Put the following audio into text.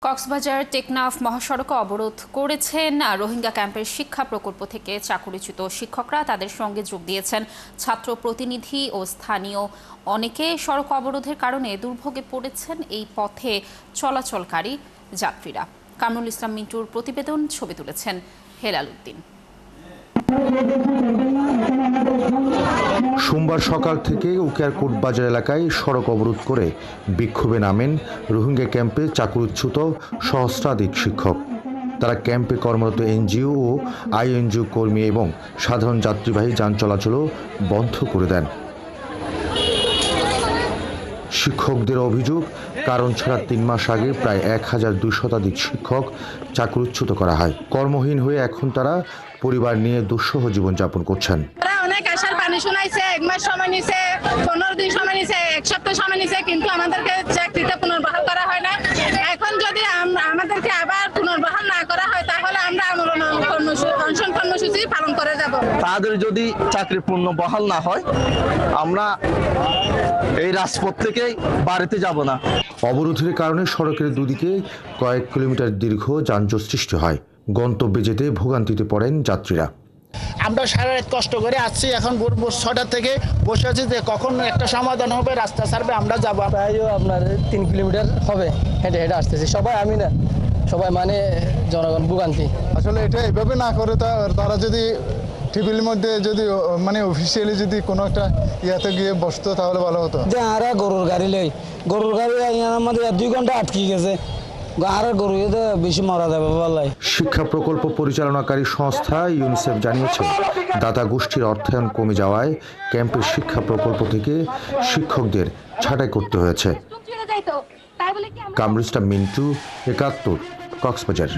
কক্সবাজার টেকনাফ মহাসড়ক অবরোধ করেছেন রোহিঙ্গা ক্যাম্পের শিক্ষা প্রকল্প থেকে চাকুরিচ্যুত শিক্ষকরা। তাদের সঙ্গে যোগ দিয়েছেন ছাত্র প্রতিনিধি ও স্থানীয় অনেকে। সড়ক অবরোধের কারণে দুর্ভোগে পড়েছেন এই পথে চলাচলকারী যাত্রীরা। কামরুল ইসলাম মিন্টুর প্রতিবেদন, ছবি তুলেছেন হেলাল উদ্দিন। সোমবার সকাল থেকে উকিয়ারকোট বাজার এলাকায় সড়ক অবরোধ করে বিক্ষোভে নামেন রোহিঙ্গা ক্যাম্পে চাকুরিচ্যুত সহস্রাধিক শিক্ষক। তারা ক্যাম্পে কর্মরত এনজিও ও আইএনজিও কর্মী এবং সাধারণ যাত্রীবাহী যান চলাচলও বন্ধ করে দেন। শিক্ষকদের অভিযোগ, কারণ ছাড়া 3 মাস আগে প্রায় 1200 শতাধিক শিক্ষক চাকুরিচ্যুত করা হয়। কর্মহীন হয়ে এখন তারা পরিবার নিয়ে দুঃসহ জীবনযাপন করছেন। অনেক আশার পানি শোনাইছে, 1 মাস সময় নিছে, 15 দিন সময় নিছে, 1 সপ্তাহ সময় নিছে, কিন্তু আমাদেরকে চাকরিটা পুনর্বহাল করা হয় না। এখন যদি আমাদেরকে আবার পুনর্বহাল না করা হয় তাহলে আমরা অনশন কর্মসূচি পালন করে যাব। তাদের যদি চাকরি পুনর্বহাল না হয় আমরা এই রাজপথ থেকে বাড়িতে যাব না। অবরোধের কারণে সড়কের দুদিকে কয়েক কিলোমিটার দীর্ঘ যানজট সৃষ্টি হয়। গন্তব্যে যেতে ভোগান্তিতে পড়েন যাত্রীরা। আমরা সারা রাত কষ্ট করে আসছি, এখন ভোর 6টা থেকে বসে আছি যে কখন একটা সমাধান হবে, রাস্তা ছাড়বে, আমরা যাবো। প্রায় আপনার 3 কিলোমিটার হবে হেঁটে হেঁটে আসতেছি। সবাই আমি না, সবাই মানে জনগণ ভোগান্তি। আসলে এটা এভাবে না করে তারা যদি টিভির মধ্যে যদি মানে অফিসিয়ালি যদি কোনো একটা ইয়াতে গিয়ে বসতো তাহলে ভালো হতো। যে আরা গরুর গাড়ি লই, গরুর গাড়ি আমাদের 2 ঘন্টা আটকে গেছে। আর গরু বেশি মারা যাবে বলাই। শিক্ষা প্রকল্প পরিচালনাকারী সংস্থা ইউনিসেফ জানিয়েছে, দাতা গোষ্ঠীর অর্থায়ন কমে যাওয়ায় ক্যাম্পের শিক্ষা প্রকল্প থেকে শিক্ষকদের ছাঁটাই করতে হয়েছে। কামরুল ইসলাম মিন্টু, 71, কক্সবাজার।